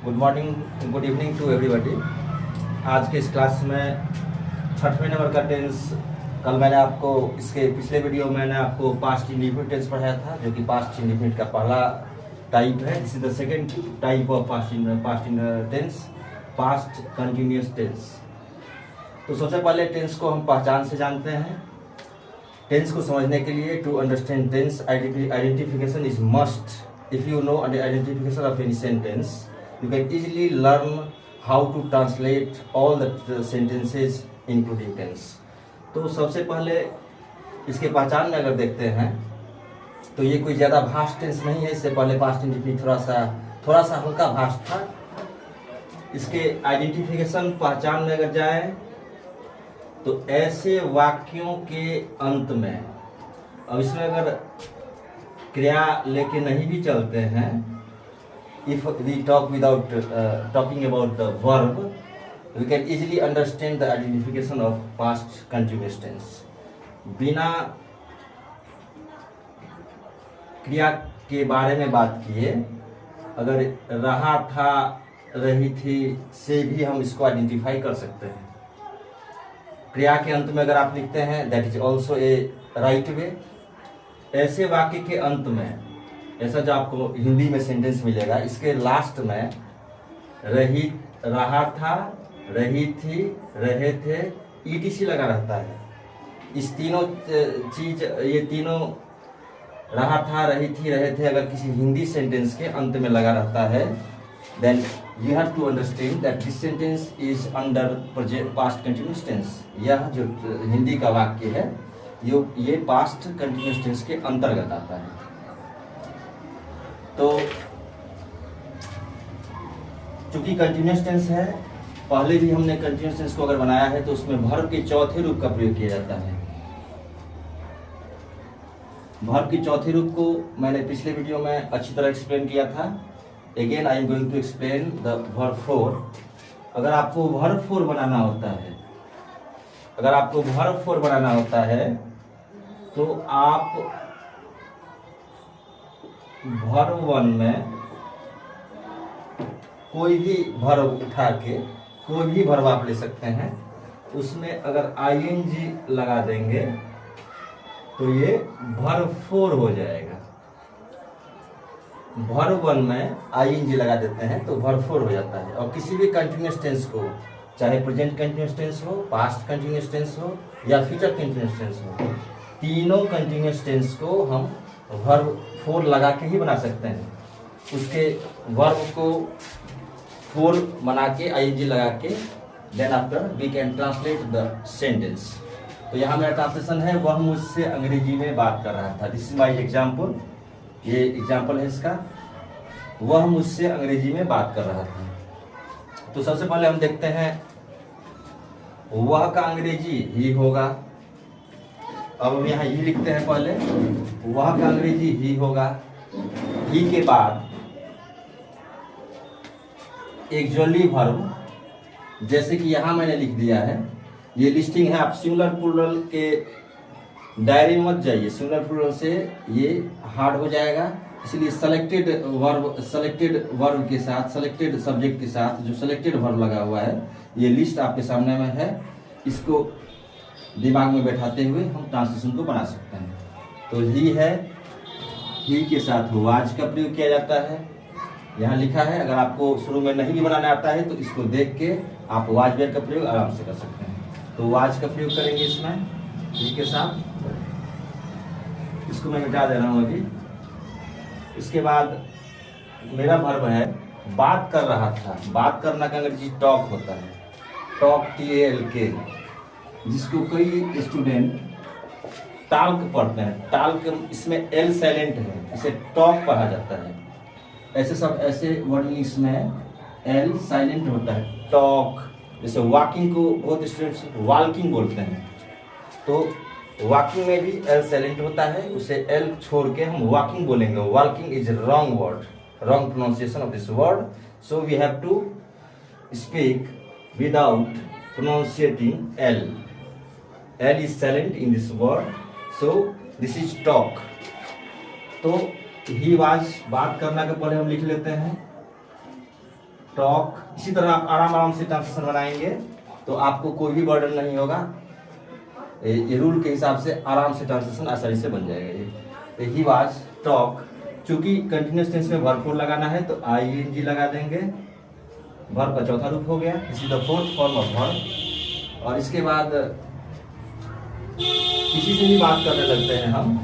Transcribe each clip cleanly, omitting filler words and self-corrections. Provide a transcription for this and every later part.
Good morning, good evening to everybody. आज के इस क्लास में 6वें नंबर का टेंस, कल मैंने आपको इसके पिछले वीडियो में मैंने आपको पास्ट इंडिफिनिट टेंस पढ़ाया था, जो कि पास्ट इंडिफिनिट का पहला टाइप है। This is the second type of past tense, past continuous tense. तो सबसे पहले टेंस को हम पहचान से जानते हैं। टेंस को समझने के लिए to understand tense identification is must. If you know identification of any sentence, you can easily learn how to translate all the sentences including tense। तो सबसे पहले इसके पहचान में अगर देखते हैं तो ये कोई ज़्यादा भास्ट टेंस नहीं है। इससे पहले पास्ट इंडिफिनिट थोड़ा सा हल्का भास्ट था। इसके आइडेंटिफिकेशन पहचान में अगर जाए तो ऐसे वाक्यों के अंत में, अब इसमें अगर क्रिया लेके नहीं भी चलते हैं, if we talk without talking about the verb, we can easily understand the identification of past continuous tense। बिना क्रिया के बारे में बात किए अगर रहा था, रही थी से भी हम इसको आइडेंटिफाई कर सकते हैं। क्रिया के अंत में अगर आप लिखते हैं that is also a right way. ऐसे वाक्य के अंत में, ऐसा जो आपको हिंदी में सेंटेंस मिलेगा, इसके लास्ट में रहा था, रही थी, रहे थे, ईटीसी लगा रहता है। इस तीनों चीज, ये तीनों रहा था, रही थी, रहे थे, अगर किसी हिंदी सेंटेंस के अंत में लगा रहता है, then you have to understand that this sentence is under present past continuous tense. यह जो हिंदी का वाक्य है ये पास्ट कंटिन्यूअस टेंस के अंतर्गत आता है। तो चूंकि कंटिन्यूअस टेंस है, पहले भी हमने कंटिन्यूअस टेंस को अगर बनाया है तो उसमें वर्ब के चौथे रूप का प्रयोग किया जाता है। वर्ब के चौथे रूप को मैंने पिछले वीडियो में अच्छी तरह एक्सप्लेन किया था। Again I am going to explain the verb four. अगर आपको वर्ब फोर बनाना होता है, तो आप वर्ब वन में कोई भी वर्ब उठा के कोई भी वर्ब आप ले सकते हैं। उसमें अगर आईएनजी लगा देंगे तो ये वर्ब फोर हो जाएगा। वर्ब वन में आईएनजी लगा देते हैं तो वर्ब फोर हो जाता है। और किसी भी कंटिन्यूअस टेंस को, चाहे प्रेजेंट कंटिन्यूअस टेंस हो, पास्ट कंटिन्यूअस टेंस हो या फ्यूचर कंटिन्यूअस टेंस हो, तीनों कंटिन्यूअस टेंस को हम वर्ब फोर लगा के ही बना सकते हैं। उसके वर्ब को फोर बना के आईएनजी लगा के then after we can translate the sentence. तो यहाँ मेरा ट्रांसलेशन है, वह मुझसे अंग्रेजी में बात कर रहा था। दिस इज माय एग्जाम्पल, ये एग्जाम्पल है इसका। वह मुझसे अंग्रेजी में बात कर रहा था। तो सबसे पहले हम देखते हैं वह का अंग्रेजी ही होगा। अब हम यहाँ ही लिखते हैं, पहले वह का अंग्रेजी ही होगा। ही के बाद एक्चुअली वर्ब, जैसे कि यहाँ मैंने लिख दिया है, ये लिस्टिंग है। आप सिंगुलर प्लूरल के दायरे में मत जाइए, सिंगुलर प्लूरल से ये हार्ड हो जाएगा। इसलिए सेलेक्टेड वर्ब के साथ, सेलेक्टेड सब्जेक्ट के साथ जो सेलेक्टेड वर्ब लगा हुआ है, ये लिस्ट आपके सामने में है। इसको दिमाग में बैठाते हुए हम ट्रांसलेशन को बना सकते हैं। तो ही है, ही के साथ वाज का प्रयोग किया जाता है। यहाँ लिखा है, अगर आपको शुरू में नहीं भी बनाना आता है तो इसको देख के आप वाज वेयर का प्रयोग आराम से कर सकते हैं। तो वाज का प्रयोग करेंगे इसमें ही के साथ। इसको मैं मिटा दे रहा हूँ अभी। इसके बाद मेरा वर्ब है बात कर रहा था। बात करना का अंग्रेजी टॉक होता है, टॉक TALK, जिसको कई स्टूडेंट टाल्क पढ़ते हैं। टाल्क, इसमें एल साइलेंट है, इसे टॉक पढ़ा जाता है। ऐसे वर्ड इसमें एल साइलेंट होता है, टॉक। जैसे वॉकिंग को बहुत स्टूडेंट्स वॉल्किंग बोलते हैं, तो वॉकिंग में भी एल साइलेंट होता है, उसे एल छोड़ के हम वॉकिंग बोलेंगे। Walking is wrong word, wrong pronunciation of this word, so we have to speak without pronunciating L. L is silent in this word, so this is talk. तो he was, बात करना के पहले हम लिख लेते हैं टॉक। इसी तरह आप आराम आराम से ट्रांसलेशन बनाएंगे तो आपको कोई भी बर्डन नहीं होगा। ये रूल के हिसाब से आराम से ट्रांसलेशन आसानी से बन जाएगा। ये ही वाज टॉक। चूंकि कंटिन्यूअस टेंस में वर्ब 4 लगाना है तो ing लगा देंगे। वर्ब का चौथा रूप हो गया, this is the fourth form of verb. और इसके बाद किसी से भी बात करने लगते हैं हम।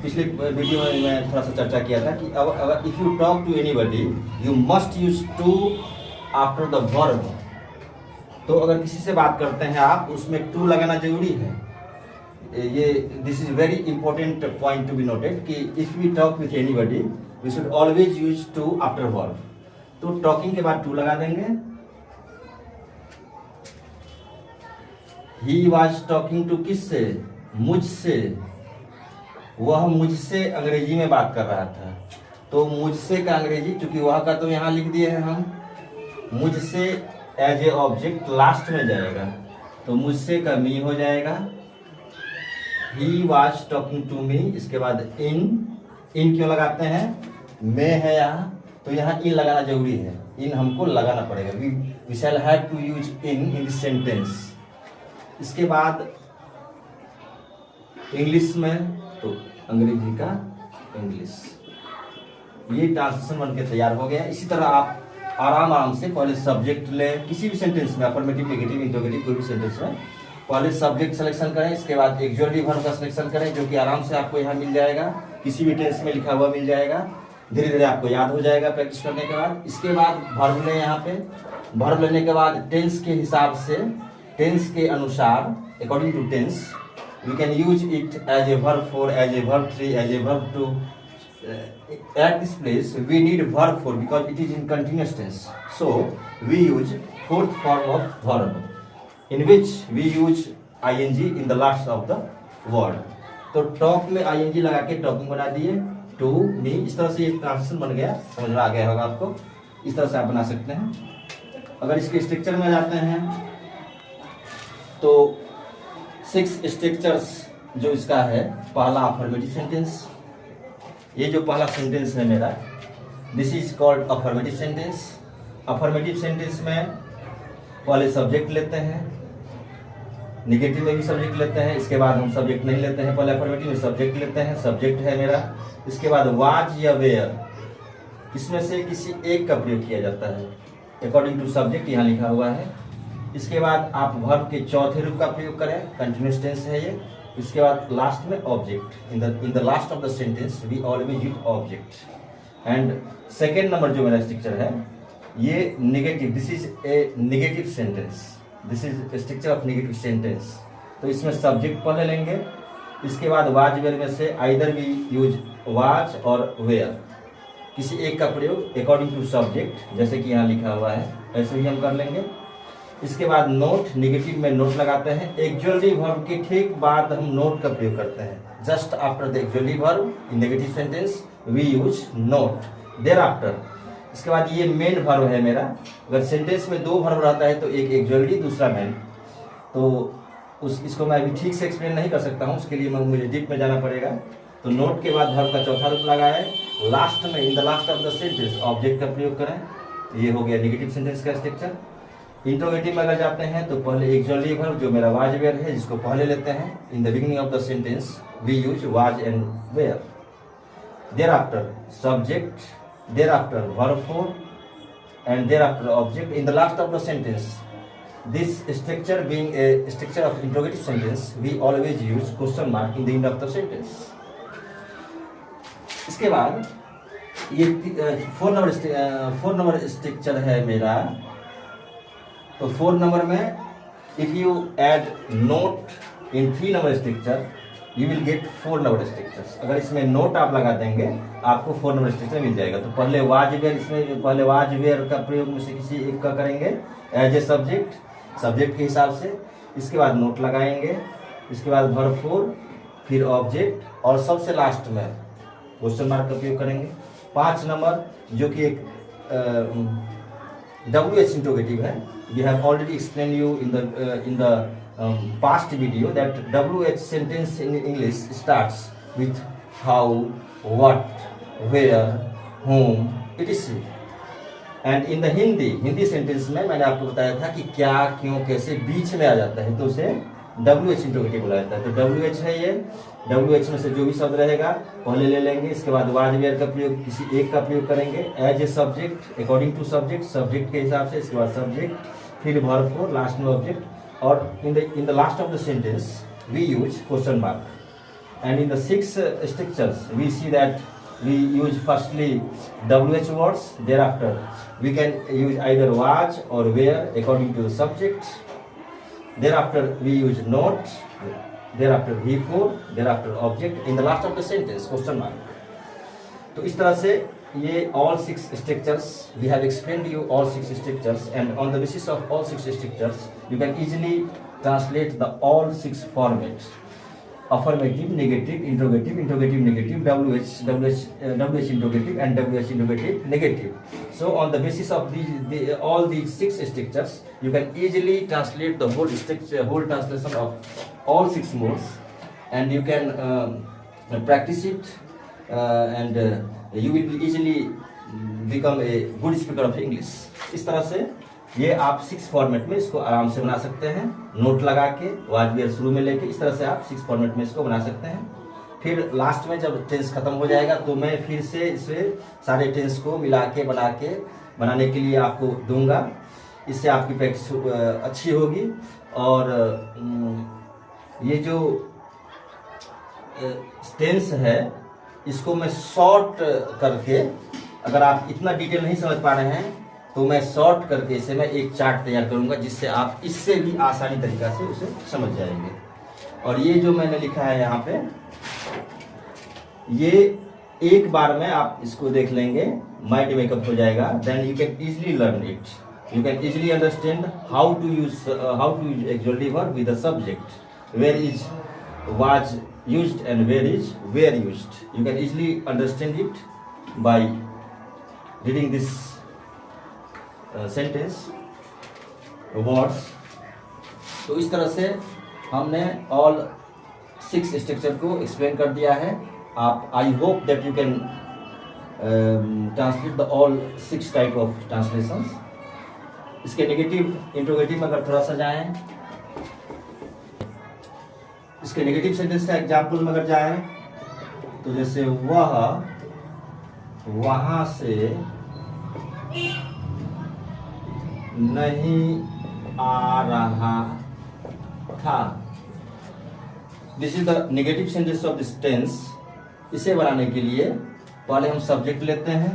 पिछले वीडियो में मैं थोड़ा सा चर्चा किया था कि अगर if you talk to anybody you must use to after the verb. तो अगर किसी से बात करते हैं आप, उसमें टू लगाना जरूरी है। ये this is very important point to be noted कि if we talk with anybody we should always use to after verb. तो टॉकिंग के बाद टू लगा देंगे। ही वॉज टॉकिंग टू किससे? मुझसे। वह मुझसे अंग्रेजी में बात कर रहा था। तो मुझसे का अंग्रेजी, चूंकि वह का तो यहां लिख दिए हैं हम, मुझसे एज ए ऑब्जेक्ट लास्ट में जाएगा तो मुझसे का मी हो जाएगा। He was talking to me. इसके बाद इन क्यों लगाते हैं? मैं है यहाँ तो यहाँ इन लगाना जरूरी है। इन हमको लगाना पड़ेगा। We shall have to use in this sentence. इसके बाद इंग्लिश में तो अंग्रेजी का इंग्लिश। ये ट्रांसलेशन बन के तैयार हो गया। इसी तरह आप आराम से पहले सब्जेक्ट लें, किसी भी सेंटेंस में, अफर्मेटिव, नेगेटिव, इंटरोगेटिव, कोई भी सेंटेंस में पहले सब्जेक्ट सिलेक्शन करें। इसके बाद एक्सुअली वर्ब का सिलेक्शन करें, जो कि आराम से आपको यहाँ मिल जाएगा, किसी भी टेंस में लिखा हुआ मिल जाएगा। धीरे धीरे आपको याद हो जाएगा प्रैक्टिस करने के बाद। इसके बाद वर्ब लें। यहाँ पे वर्ब लेने के बाद टेंस के हिसाब से, टेंस के अनुसार, according to tense we can use it as a verb 4, as a verb 3, as a verb 2. At this place we need verb 4 because it is in continuous tense. So we use fourth form of verb in which we use ing in the last of the word. तो talk में ing लगा के talking बना दिए, to me। इस तरह से ये ट्रांसलेशन बन गया। समझ में आ गया होगा आपको। इस तरह से आप बना सकते हैं। अगर इसके स्ट्रक्चर में जाते हैं तो 6 स्ट्रक्चर्स जो इसका है। पहला अफर्मेटिव सेंटेंस। ये जो पहला सेंटेंस है मेरा, this is called affirmative sentence. Affirmative sentence में पहले सब्जेक्ट लेते हैं, निगेटिव में भी सब्जेक्ट लेते हैं। इसके बाद हम सब्जेक्ट नहीं लेते हैं, पहले अफर्मेटिव में सब्जेक्ट लेते हैं। सब्जेक्ट है मेरा। इसके बाद वाज या वेयर, इसमें से किसी एक का प्रयोग किया जाता है अकॉर्डिंग टू सब्जेक्ट, यहाँ लिखा हुआ है। इसके बाद आप वर्ब के चौथे रूप का प्रयोग करें, कंटिन्यूअस टेंस है ये। इसके बाद लास्ट में object. In the last of the sentence we always use object. And second number जो मेरा स्ट्रक्चर है ये negative. This is a negative sentence. This is structure of negative sentence. तो इसमें सब्जेक्ट पहले लेंगे। इसके बाद वाज वेयर में से आइदर वी यूज वाज और वेयर, किसी एक का प्रयोग अकॉर्डिंग टू सब्जेक्ट, जैसे कि यहाँ लिखा हुआ है ऐसे ही हम कर लेंगे। इसके बाद नोट, निगेटिव में नोट लगाते हैं। एक्चुअली वर्ब के ठीक बाद हम नोट का प्रयोग करते हैं। Just after the actually verb in negative sentence we use not. Thereafter, इसके बाद ये मेन वर्ब है मेरा। अगर सेंटेंस में 2 वर्ब रहता है तो एक एक्चुअली, दूसरा मेन। तो इसको मैं अभी ठीक से एक्सप्लेन नहीं कर सकता हूँ, उसके लिए मुझे डीप में जाना पड़ेगा। तो नोट के बाद वर्ब का चौथा रूप लगाए। लास्ट में इन the last of the sentence object का प्रयोग करें। ये हो गया नेगेटिव सेंटेंस का स्ट्रक्चर। इंट्रोगेटिव में अगर जाते हैं तो पहले एक्चुअली वर्ब जो मेरा वाज वेयर है, जिसको पहले लेते हैं। In the beginning of the sentence we use was and where. Thereafter subject, thereafter verb 4 and thereafter object. In the last of the sentence, this structure being a structure of interrogative sentence, we always use question mark in the end of the sentence. इसके बाद ये 4 number structure है मेरा। तो 4 number में if you add note in 3 number structure you will get 4 number structures. अगर इसमें note आप लगा देंगे आपको 4 नंबर स्ट्रक्चर मिल जाएगा। तो पहले वाज वेयर, इसमें पहले वाज वेयर का प्रयोग में से किसी एक का करेंगे एज ए सब्जेक्ट, सब्जेक्ट के हिसाब से। इसके बाद नोट लगाएंगे। इसके बाद वर्ब 4, फिर ऑब्जेक्ट, और सबसे लास्ट में क्वेश्चन मार्क का प्रयोग करेंगे। 5 नंबर जो कि एक WH इंट्रोगेटिव है। We have already explained you in the past video that WH sentence in English starts with how, what, where, whom, etc. And in the Hindi sentence में मैंने आपको बताया था कि क्या, क्यों, कैसे बीच में आ जाता है तो उसे WH इंट्रोगेटिव बोला जाता है। तो WH है ये, WH में से जो भी शब्द रहेगा पहले ले लेंगे, इसके बाद वाज वेयर का प्रयोग किसी एक का प्रयोग करेंगे, as a subject, according to subject, subject के हिसाब से, इसके बाद सब्जेक्ट, फिर वर्ब फॉर, लास्ट में ऑब्जेक्ट, और in the last of the sentence we use question mark. And in the 6 structures we see that we use firstly WH words, thereafter we can use either was or were according to the subject, thereafter we use not, thereafter he for, thereafter object, in the last of the sentence question mark। तो इस तरह से ये all 6 structures we have explained you all 6 structures, and on the basis of all 6 structures you can easily translate the all 6 formats: affirmative, negative, interrogative, interrogative negative, WH interrogative, and WH interrogative negative। So on the basis of all these 6 structures, you can easily translate the whole structure, whole translation of all 6 modes, and you can practice it, and you will easily become a good speaker of English। इस तरह से ये आप 6 format में इसको आराम से बना सकते हैं, नोट लगा के, वाज वेयर शुरू में लेके, इस तरह से आप 6 फॉर्मेट में इसको बना सकते हैं। फिर लास्ट में जब टेंस खत्म हो जाएगा तो मैं फिर से इसे सारे टेंस को मिला के बनाने के लिए आपको दूंगा। इससे आपकी प्रैक्टिस अच्छी होगी, और ये जो टेंस है इसको मैं शॉर्ट करके, अगर आप इतना डिटेल नहीं समझ पा रहे हैं तो मैं शॉर्ट करके इसे मैं एक चार्ट तैयार करूंगा, जिससे आप इससे भी आसानी तरीका से उसे समझ जाएंगे। और ये जो मैंने लिखा है यहाँ पे, ये एक बार में आप इसको देख लेंगे, माइंड मेकअप हो जाएगा, then you can easily learn it, you can easily understand how to use actually verb with the subject, where is was used and where is were used. You can easily understand it by reading this sentence words. तो इस तरह से हमने all 6 structure को explain कर दिया है। आप, I hope that you can translate the all 6 type of translations. इसके नेगेटिव इंट्रोगेटिव में अगर थोड़ा सा जाएं, इसके नेगेटिव सेंटेंस का एग्जाम्पल में अगर जाएं तो जैसे वह वहां से नहीं आ रहा था, this is the negative sentence of this tense. इसे बनाने के लिए पहले हम सब्जेक्ट लेते हैं,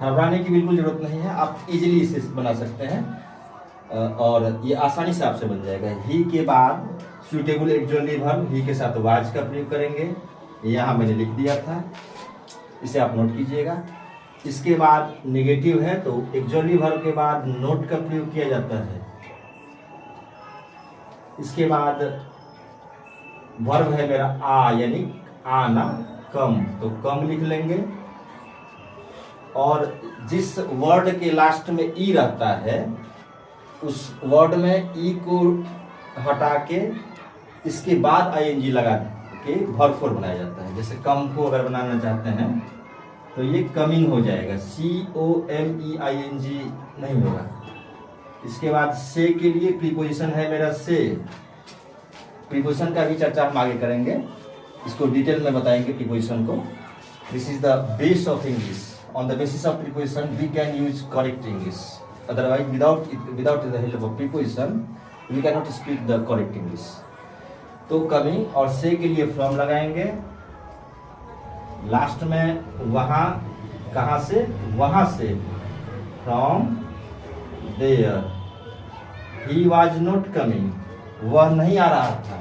घबराने की बिल्कुल जरूरत नहीं है, आप इजीली इसे बना सकते हैं, और ये आसानी से आपसे बन जाएगा। ही के बाद सुइटेबल एक्सुअली वर्ब, ही के साथ वाज का प्रयोग करेंगे, यहाँ मैंने लिख दिया था, इसे आप नोट कीजिएगा। इसके बाद नेगेटिव है तो एक्सुअली वर्ब के बाद नोट का प्रयोग किया जाता है। इसके बाद वर्ब है मेरा आ, यानी आना, कम, तो कम लिख लेंगे, और जिस वर्ड के लास्ट में ई रहता है उस वर्ड में ई को हटा के इसके बाद ING लगा के वर्ब फॉर्म बनाया जाता है। जैसे कम को अगर बनाना चाहते हैं तो ये कमिंग हो जाएगा, COMEING नहीं होगा। इसके बाद से के लिए प्रीपोजिशन है मेरा से, प्रीपोजिशन का भी चर्चा हम आगे करेंगे, इसको डिटेल में बताएंगे प्रीपोजिशन को। This is the base of English, on the basis of preposition we can use correct English, otherwise without the help of preposition we can not speak the correct English. तो coming और से के लिए from लगाएंगे, last में वहां, कहां से, वहां से, from there. He was not coming, वह नहीं आ रहा था,